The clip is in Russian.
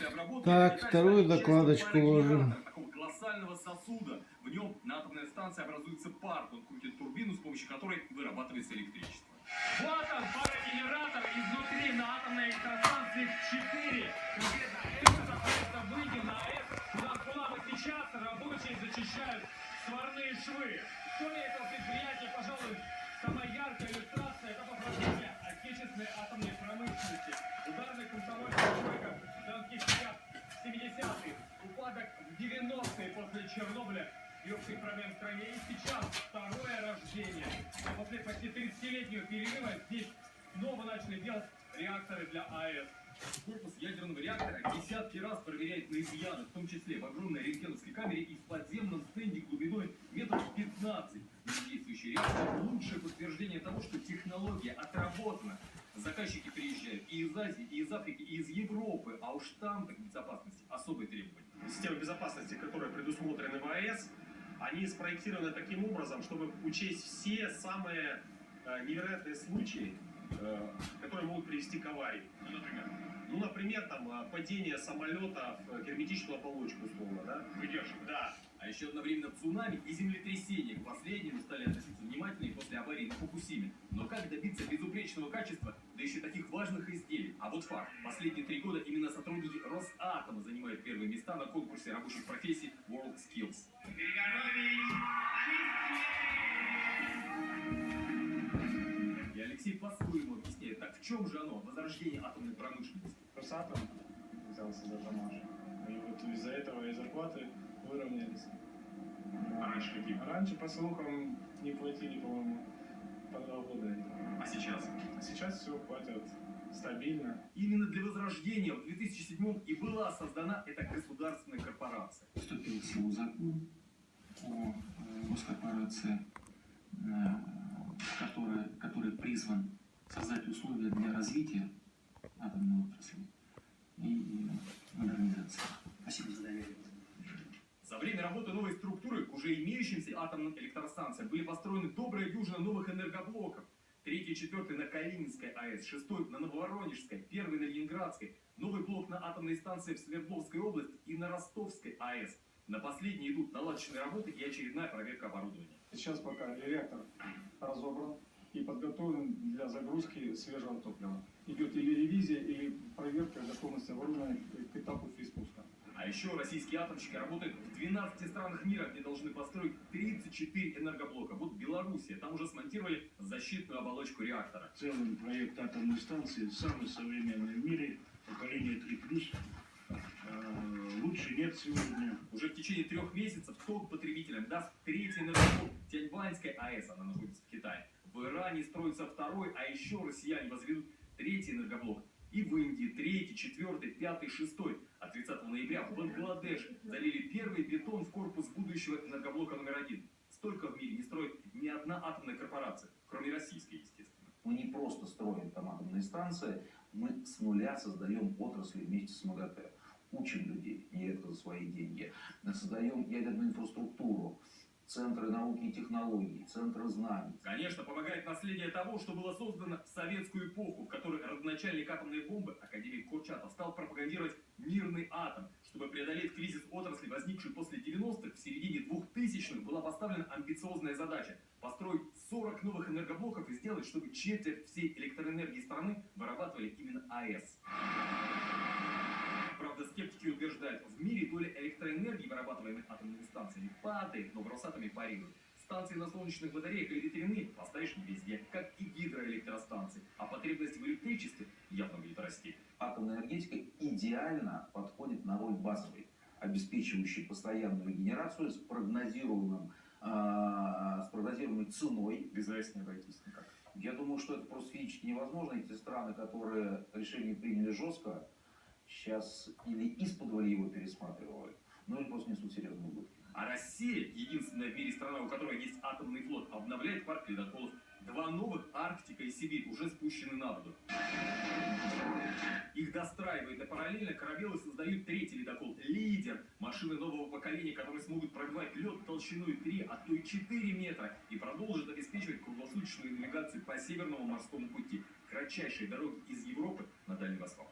После обработки Так, вторую докладочку ложим. такого колоссального сосуда. В нем на атомной станции образуется пар. Он крутит турбину, с помощью которой вырабатывается электричество. Вот он, парогенератор изнутри на атомной электростанции 4. Конкретно это находится выйдем на АЭС, куда бы сейчас рабочие зачищают сварные швы. История этого предприятия, пожалуй, самая яркая иллюстрация – это возрождение отечественной атомной промышленности. Ударная комсомольская стройка Донских ребят в 70-е, упадок в 90-е после Чернобыля и общих проблем в стране. И сейчас второе рождение. А после почти 30-летнего перерыва здесь снова начали делать реакторы для АЭС. Корпус ядерного реактора десятки раз проверяет на изъяны, в том числе в огромной рентгеновской камере и в подземном стенде глубиной метров 15. Действующий реактор – лучшее подтверждение того, что технология отработана. Заказчики приезжают и из Азии, и из Африки, и из Европы, а уж там к безопасности особые требования. Системы безопасности, которые предусмотрены в АЭС, они спроектированы таким образом, чтобы учесть все самые невероятные случаи, которые могут привести к аварии. Например, там падение самолета в герметичную оболочку, условно, да? Выдерживает. Да. А еще одновременно цунами и землетрясение. К последнему стали относиться внимательнее после аварии на Фукусиме. Но как добиться безупречного качества, да еще таких важных изделий? А вот факт. Последние 3 года именно сотрудники Росатома занимают первые места на конкурсе рабочих профессий WorldSkills. И Алексей по-своему объясняет, так в чем же оно, возрождение атомной промышленности? Росатом взялся за Тамаш. И вот из-за этого и зарплаты выровнялись. А раньше какие? Раньше, по слухам, не платили, по-моему, по 2 года. А сейчас? А сейчас все платят стабильно. Именно для возрождения в 2007 и была создана эта государственная корпорация. Вступил в силу закон о госкорпорации, который призван создать условия для развития атомной отрасли и модернизации. Спасибо за доверие. За время работы новой структуры к уже имеющимся атомным электростанциям были построены добрая дюжина новых энергоблоков. 3 и 4 на Калининской АЭС, 6 на Нововоронежской, 1 на Ленинградской, новый блок на атомной станции в Свердловской области и на Ростовской АЭС. На последние идут наладочные работы и очередная проверка оборудования. Сейчас пока реактор разобран и подготовлен для загрузки свежего топлива. Идет или ревизия, или проверка готовности оборудования к этапу физпуска. А еще российские атомщики работают в 12 странах мира, где должны построить 34 энергоблока. Вот Белоруссия, там уже смонтировали защитную оболочку реактора. Целый проект атомной станции, самый современный в мире, поколение 3+. Лучше нет сегодня. Уже в течение 3 месяцев ТОК потребителям даст 3-й энергоблок Тяньваньской АЭС, она находится в Китае. В Иране строится 2-й, а еще россияне возведут 3-й энергоблок. И в Индии 3-й, 4-й, 5-й, 6-й. А 30 ноября в Бангладеш залили первый бетон в корпус будущего энергоблока номер 1. Столько в мире не строит ни одна атомная корпорация, кроме российской, естественно. Мы не просто строим там атомные станции, мы с нуля создаем отрасли вместе с МАГАТЭ. Учим людей, нередко за свои деньги. Создаем ядерную инфраструктуру, центры науки и технологий, центры знаний. Конечно, помогает наследие того, что было создано в советскую эпоху, в которой родоначальник атомной бомбы, академик Курчатов, стал пропагандировать мирный атом. Чтобы преодолеть кризис отрасли, возникший после 90-х, в середине 2000-х была поставлена амбициозная задача – построить 40 новых энергоблоков и сделать, чтобы четверть всей электроэнергии страны вырабатывали именно АЭС. Правда, скептики утверждают, в мире доля электроэнергии, вырабатываемой атомными станциями, падает, но в Росатоме парируют. Станции на солнечных батареях или ветряные поставишь не везде, как и гидроэлектростанции. А потребность в электричестве явно будет расти. Атомная энергетика идеально подходит на роль базовой, обеспечивающей постоянную регенерацию с прогнозируемой ценой. Без АЭС не обойтись никак. Я думаю, что это просто физически невозможно. Эти страны, которые решение приняли жестко, сейчас или исподволь его пересматривают, или просто несут серьезные убытки. А Россия, единственная в мире страна, у которой есть атомный флот, обновляет парк ледоколов. 2 новых, Арктика и Сибирь, уже спущены на воду. Их достраивает, и параллельно корабелы создают 3-й ледокол «Лидер». Машины нового поколения, которые смогут пробивать лед толщиной 3, а то и 4 метра, и продолжат обеспечивать круглосуточную навигацию по Северному морскому пути, кратчайшей дороге из Европы на Дальний Восток.